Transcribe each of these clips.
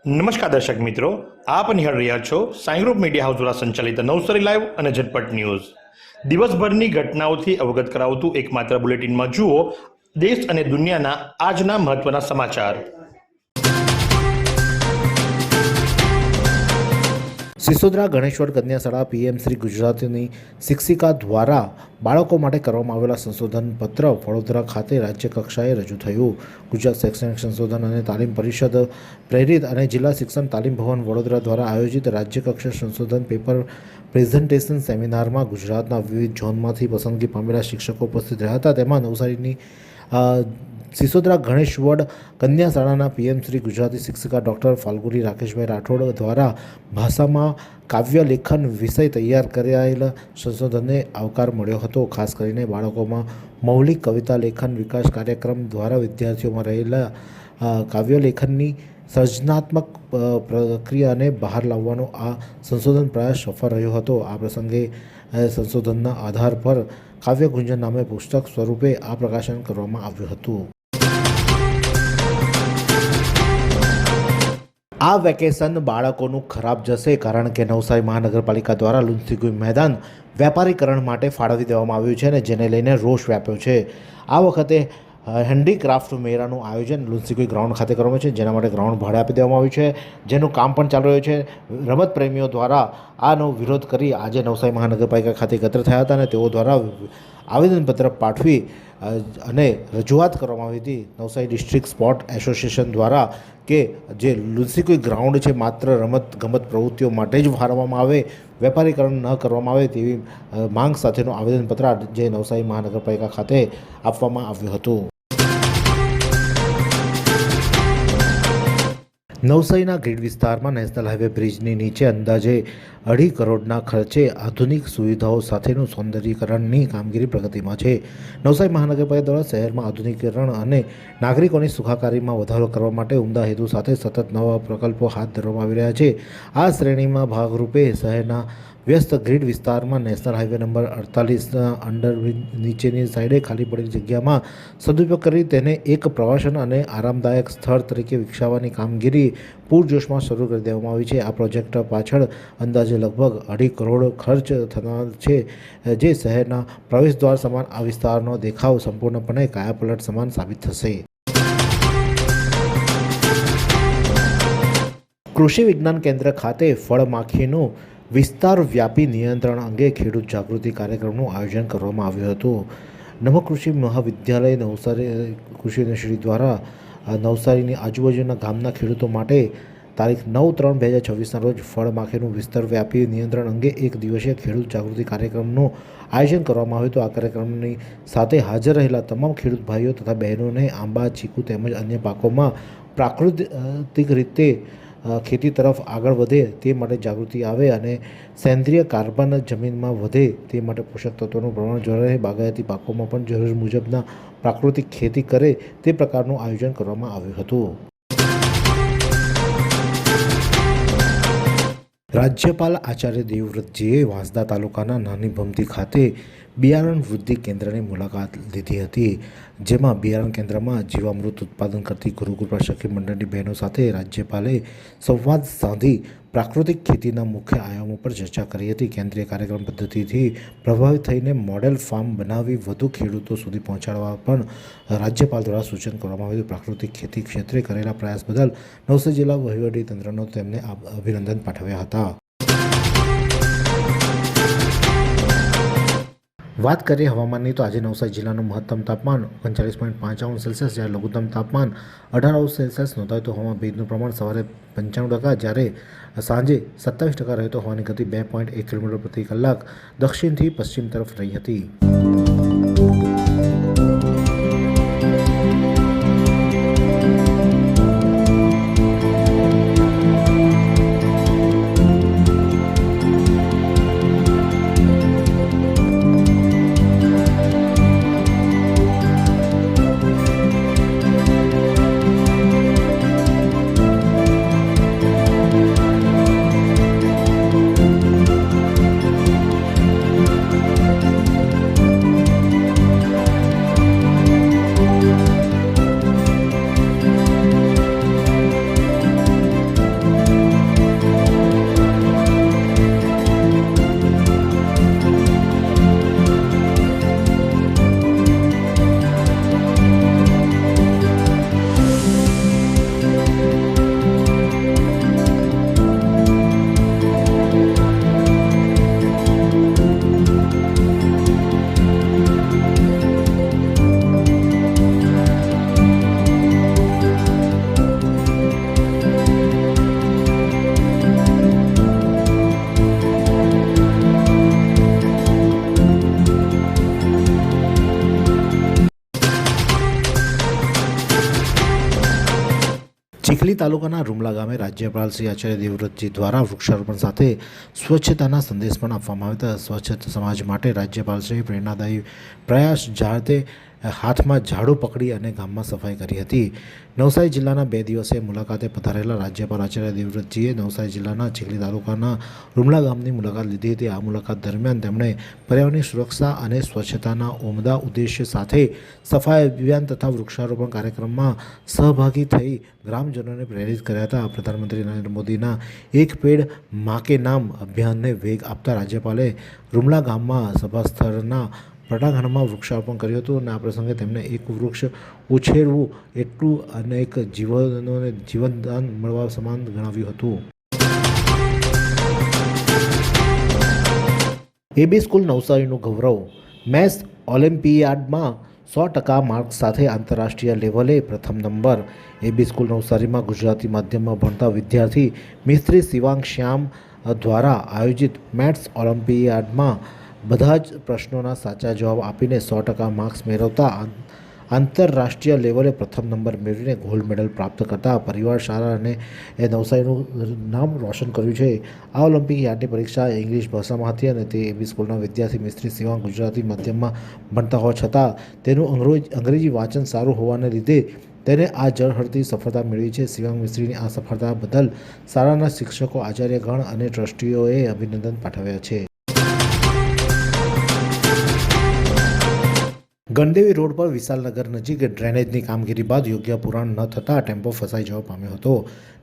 નમસ્કાર દર્શક મિત્રો, આપ નિહાળ રહ્યા છો સાઈ ગ્રુપ મીડિયા હાઉસ દ્વારા સંચાલિત નવસારી લાઈવ અને ઝટપટ ન્યૂઝ. દિવસભરની ઘટનાઓથી અવગત કરાવતું એકમાત્ર બુલેટિનમાં જુઓ દેશ અને દુનિયાના આજના મહત્વના સમાચાર. સિસોદરા ગણેશ્વર કન્યા શાળા પીએમ શ્રી ગુજરાતીની શિક્ષિકા દ્વારા બાળકો માટે કરવામાં આવેલા સંશોધન પત્ર વડોદરા ખાતે રાજ્ય કક્ષાએ રજૂ થયું. ગુજરાત શૈક્ષણિક સંશોધન અને તાલીમ પરિષદ પ્રેરિત અને જિલ્લા શિક્ષણ તાલીમ ભવન વડોદરા દ્વારા આયોજિત રાજ્ય કક્ષા સંશોધન પેપર પ્રેઝન્ટેશન સેમિનારમાં ગુજરાતના વિવિધ ઝોનમાંથી પસંદગી પામેલા શિક્ષકો ઉપસ્થિત રહ્યા હતા. તેમાં નવસારીની સિસોદરા ગણેશવડ કન્યા શાળાના પીએમ શ્રી ગુજરાતી શિક્ષિકા ડૉક્ટર ફાલ્ગુની રાકેશભાઈ રાઠોડ દ્વારા ભાષામાં કાવ્ય લેખન વિષય તૈયાર કરાયેલ સંશોધનને આવકાર મળ્યો હતો. ખાસ કરીને બાળકોમાં મૌલિક કવિતા લેખન વિકાસ કાર્યક્રમ દ્વારા વિદ્યાર્થીઓમાં રહેલા કાવ્ય લેખનની સર્જનાત્મક પ્રક્રિયાને બહાર લાવવાનો આ સંશોધન પ્રયાસ સફળ રહ્યો હતો. આ પ્રસંગે સંશોધનના આધાર પર કાવ્ય ગુંજન નામે પુસ્તક સ્વરૂપે આ પ્રકાશન કરવામાં આવ્યું હતું. આ વેકેશન બાળકોનું ખરાબ જશે, કારણ કે નવસારી મહાનગરપાલિકા દ્વારા લુન્સીકુઈ મેદાન વેપારીકરણ માટે ફાળવી દેવામાં આવ્યું છે અને જેને લઈને રોષ વ્યાપ્યો છે. આ વખતે હેન્ડીક્રાફ્ટ મેળાનું આયોજન લુન્સીકુઈ ગ્રાઉન્ડ ખાતે કરવામાં છે, જેના માટે ગ્રાઉન્ડ ભાડે આપી દેવામાં આવ્યું છે, જેનું કામ પણ ચાલુ રહ્યું છે. રમત પ્રેમીઓ દ્વારા આનો વિરોધ કરી આજે નવસારી મહાનગરપાલિકા ખાતે એકત્ર થયા હતા અને તેઓ દ્વારા આવેદનપત્ર પાઠવી અને રજૂઆત કરવામાં આવી હતી નવસારી ડિસ્ટ્રિક્ટ સ્પોર્ટ એસોસિએશન દ્વારા કે જે લુન્સીકુઈ ગ્રાઉન્ડ છે માત્ર રમત ગમત પ્રવૃત્તિઓ માટે જ ફાળવવામાં આવે, વેપારીકરણ ન કરવામાં આવે તેવી માંગ સાથેનું આવેદનપત્ર જે નવસારી મહાનગરપાલિકા ખાતે આપવામાં આવ્યું હતું. નવસારીના ગ્રીડ વિસ્તારમાં નેશનલ હાઈવે બ્રિજની નીચે અંદાજે 2.5 કરોડના ખર્ચે આધુનિક સુવિધાઓ સાથેનું સૌંદર્યીકરણની કામગીરી પ્રગતિમાં છે. નવસારી મહાનગરપાલિકા દ્વારા શહેરમાં આધુનિકીકરણ અને નાગરિકોની સુખાકારીમાં વધારો કરવા માટે ઉમદા હેતુ સાથે સતત નવા પ્રકલ્પો હાથ ધરવામાં આવી રહ્યા છે. આ શ્રેણીમાં ભાગરૂપે શહેરના વ્યસ્ત ગ્રીડ વિસ્તારમાં નેશનલ હાઈવે નંબર 48 અંડરબ્રિજ નીચેની સાઈડે ખાલી પડેલી જગ્યામાં સદુપયોગ કરી તેને એક પ્રવાસન અને આરામદાયક સ્થળ તરીકે વિકસાવવાની કામગીરી પૂરજોશમાં શરૂ કરી દેવામાં આવી છે. આ પ્રોજેક્ટ પાછળ અંદાજે લગભગ 2.5 કરોડ ખર્ચ થનાર છે, જે શહેરના પ્રવેશદ્વાર સમાન આ વિસ્તારનો દેખાવ સંપૂર્ણપણે કાયાપલટ સમાન સાબિત થશે. કૃષિ વિજ્ઞાન કેન્દ્ર ખાતે ફળમાખીનું વિસ્તાર વ્યાપી નિયંત્રણ અંગે ખેડૂત જાગૃતિ કાર્યક્રમનું આયોજન કરવામાં આવ્યું હતું. નવકૃષિ મહાવિદ્યાલય નવસારી કૃષિ યુનિવર્સિટી દ્વારા નવસારીની આજુબાજુના ગામના ખેડૂતો માટે તારીખ 9/3/2026ના રોજ ફળમાખીનું વિસ્તાર વ્યાપી નિયંત્રણ અંગે એક દિવસીય ખેડૂત જાગૃતિ કાર્યક્રમનું આયોજન કરવામાં આવ્યું હતું. આ કાર્યક્રમની સાથે હાજર રહેલા તમામ ખેડૂત ભાઈઓ તથા બહેનોને આંબા, ચીકુ તેમજ અન્ય પાકોમાં પ્રાકૃતિક રીતે ખેતી તરફ આગળ વધે તે માટે જાગૃતિ આવે અને સેન્દ્રિય કાર્બન જમીનમાં વધે તે માટે પોષક તત્વોનું પ્રમાણ જળવાઈ રહે, બાગાયતી પાકોમાં પણ જરૂર મુજબના પ્રાકૃતિક ખેતી કરે તે પ્રકારનું આયોજન કરવામાં આવ્યું હતું. રાજ્યપાલ આચાર્ય દેવવ્રતજીએ વાંસદા તાલુકાના નાની ભમતી ખાતે બિયારણ વૃદ્ધિ કેન્દ્રની મુલાકાત લીધી હતી, જેમાં બિયારણ કેન્દ્રમાં જીવામૃત ઉત્પાદન કરતી ગુરુકૃપા સખી મંડળની બહેનો સાથે રાજ્યપાલે સંવાદ સાધી પ્રાકૃતિક ખેતીના મુખ્ય આયામો પર ચર્ચા કરી હતી. કેન્દ્રીય કાર્યક્રમ પદ્ધતિથી પ્રભાવિત થઈને મોડેલ ફાર્મ બનાવી વધુ ખેડૂતો સુધી પહોંચાડવા પણ રાજ્યપાલ દ્વારા સૂચન કરવામાં આવ્યું. પ્રાકૃતિક ખેતી ક્ષેત્રે કરેલા પ્રયાસ બદલ નવસારી જિલ્લા વહીવટીતંત્રનો તેમને અભિનંદન પાઠવ્યા હતા. વાત કરીએ હવામાનની તો આજે નવસારી જિલ્લાનું મહત્તમ તાપમાન 39.5 જ્યારે લઘુત્તમ તાપમાન 18 નોંધાયું તો હવામાં ભેજનું પ્રમાણ સવારે 95%, જ્યારે સાંજે 27% રહેતો હોવાની ગતિ 2.1 કિલોમીટર પ્રતિ કલાક દક્ષિણથી પશ્ચિમ તરફ રહી હતી. ચીખલી તાલુકાના રૂમલા ગામે રાજ્યપાલ શ્રી આચાર્ય દેવવ્રતજી દ્વારા વૃક્ષારોપણ સાથે સ્વચ્છતાના સંદેશ પણ આપવામાં આવ્યા હતા. સ્વચ્છ સમાજ માટે રાજ્યપાલ શ્રી પ્રેરણાદાયી પ્રયાસ જાતે હાથમાં ઝાડુ પકડી અને ગામમાં સફાઈ કરી હતી. નવસારી જિલ્લાના 2 દિવસીય મુલાકાતે પધારેલા રાજ્યપાલ આચાર્ય દેવવ્રતજીએ નવસારી જિલ્લાના ચીખલી તાલુકાના રૂમલા ગામની મુલાકાત લીધી હતી. આ મુલાકાત દરમિયાન તેમણે પર્યાવરણની સુરક્ષા અને સ્વચ્છતાના ઉમદા ઉદ્દેશ્ય સાથે સફાઈ અભિયાન તથા વૃક્ષારોપણ કાર્યક્રમમાં સહભાગી થઈ ગ્રામજનોને પ્રેરિત કર્યા હતા. પ્રધાનમંત્રી નરેન્દ્ર મોદીના એક પેડ માં કે નામ અભિયાનને વેગ આપતા રાજ્યપાલે રૂમલા ગામમાં સભા સ્થળના પટાંગણમાં વૃક્ષારોપણ કર્યું હતું અને આ પ્રસંગે તેમણે એક વૃક્ષ ઉછેરવું એટલું અનેક જીવનોને જીવનદાન મળવા સમાન ગણાવ્યું હતું. એબી સ્કૂલ નવસારીનું ગૌરવ. મેથ્સ ઓલિમ્પિયાડમાં 100% માર્ક્સ સાથે આંતરરાષ્ટ્રીય લેવલે પ્રથમ નંબર. એબી સ્કૂલ નવસારીમાં ગુજરાતી માધ્યમમાં ભણતા વિદ્યાર્થી મિસ્ત્રી શિવાંગ શ્યામ દ્વારા આયોજિત મેથ્સ ઓલિમ્પિયાડમાં બધા જ પ્રશ્નોના સાચા જવાબ આપીને 100% માર્ક્સ મેળવતા આંતરરાષ્ટ્રીય લેવલે પ્રથમ નંબર મેળવીને ગોલ્ડ મેડલ પ્રાપ્ત કરતા પરિવાર શાળા અને એ નવસારીનું નામ રોશન કર્યું છે. આ ઓલિમ્પિક યાર્ડની પરીક્ષા ઇંગ્લિશ ભાષામાં હતી અને તે એબી સ્કૂલના વિદ્યાર્થી મિસ્ત્રી શિવાંગ ગુજરાતી માધ્યમમાં ભણતા હોવા છતાં તેનું અંગ્રેજી વાંચન સારું હોવાને લીધે તેને આ ઝળહળતી સફળતા મેળવી છે. શિવાંગ મિસ્ત્રીની આ સફળતા બદલ શાળાના શિક્ષકો, આચાર્યગણ અને ટ્રસ્ટીઓએ અભિનંદન પાઠવ્યા છે. ગણદેવી રોડ પર વિશાલનગર નજીક ડ્રેનેજની કામગીરી બાદ યોગ્ય પુરાણ ન થતાં ટેમ્પો ફસાઈ જવા પામ્યો હતો.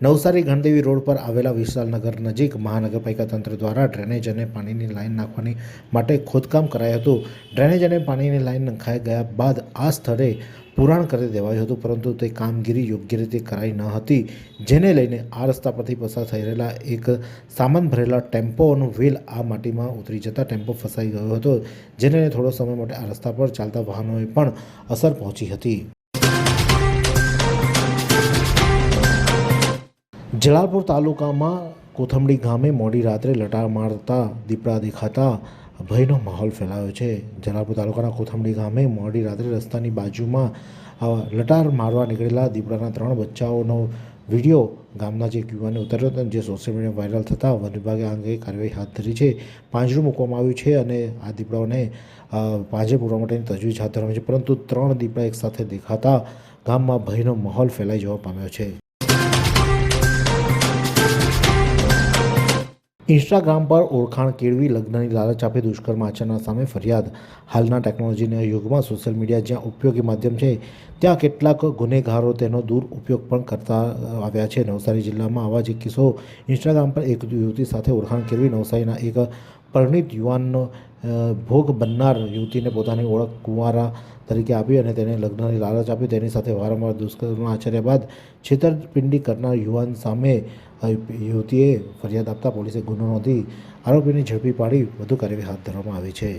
નવસારી ગણદેવી રોડ પર આવેલા વિશાલનગર નજીક મહાનગરપાલિકા તંત્ર દ્વારા ડ્રેનેજ અને પાણીની લાઇન નાખવાની માટે ખોદકામ કરાયું હતું. ડ્રેનેજ અને પાણીની લાઇન નંખાઈ ગયા બાદ આ સ્થળે પુરાણ કરી દેવાયું હતું, પરંતુ તે કામગીરી યોગ્ય રીતે કરાઈ ન હતી, જેને લઈને આ રસ્તા પરથી પસાર થઈ રહેલા એક સામાન ભરેલા ટેમ્પોનો વ્હીલ આ માટીમાં ઉતરી જતાં ટેમ્પો ફસાઈ ગયો હતો, જેને લઈને થોડો સમય માટે આ રસ્તા પર ચાલતા વાહનોએ પણ અસર પહોંચી હતી. જલાલપુર તાલુકામાં કોથમડી ગામે મોડી રાત્રે લટાર મારતા દીપડા દેખાતા ભયનો માહોલ ફેલાયો છે. જલાલપુર તાલુકાના કોથમડી ગામે મોડી રાત્રે રસ્તાની બાજુમાં લટાર મારવા નીકળેલા દીપડાના 3 બચ્ચાઓનો વિડીયો ગામના જે યુવાને ઉતાર્યો હતો, જે સોશિયલ મીડિયા વાયરલ થતાં વન વિભાગે આ અંગે કાર્યવાહી હાથ ધરી છે. પાંજરું મૂકવામાં આવ્યું છે અને આ દીપડાઓને પાંજરે પૂરવા માટેની તજવીજ હાથ ધરવામાં છે, પરંતુ 3 દીપડા એકસાથે દેખાતા ગામમાં ભયનો માહોલ ફેલાઈ જવા પામ્યો છે. ઇન્સ્ટાગ્રામ પર ઓળખાણ કેળવી લગ્નની લાલચ આપી દુષ્કર્મ આચરનાર સામે ફરિયાદ. હાલના ટેકનોલોજીના યુગમાં સોશિયલ મીડિયા જ્યાં ઉપયોગી માધ્યમ છે, ત્યાં કેટલાક ગુનેગારો તેનો દુરુપયોગ પણ કરતા આવ્યા છે. નવસારી જિલ્લામાં આવા જ એક કિસ્સો. ઇન્સ્ટાગ્રામ પર એક યુવતી સાથે ઓળખાણ કેળવી નવસારીના એક પરિણીત યુવાનનો ભોગ બનનાર યુવતીને પોતાની ઓળખ કુંવારા તરીકે આપી અને તેને લગ્નની લાલચ આપી તેની સાથે વારંવાર દુષ્કર્મ આચર્યા બાદ છેતરપિંડી કરનાર યુવાન સામે યુવતીએ ફરિયાદ આપતા પોલીસે ગુનો નોંધી આરોપીને ઝડપી પાડી વધુ કાર્યવાહી હાથ ધરવામાં આવી છે.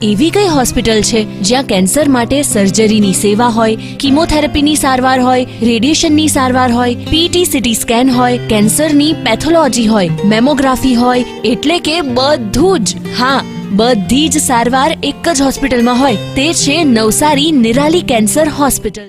એવી કઈ હોસ્પિટલ છે જ્યાં કેન્સર માટે સર્જરીની સેવા હોય, કીમોથેરાપીની સારવાર હોય, રેડિયેશનની સારવાર હોય, પીટી સીટી સ્કેન હોય, કેન્સરની પેથોલોજી હોય, મેમોગ્રાફી હોય, એટલે કે બધું જ. હા, બધી જ સારવાર એક જ હોસ્પિટલમાં હોય. તે છે નવસારી નિરાલી કેન્સર હોસ્પિટલ.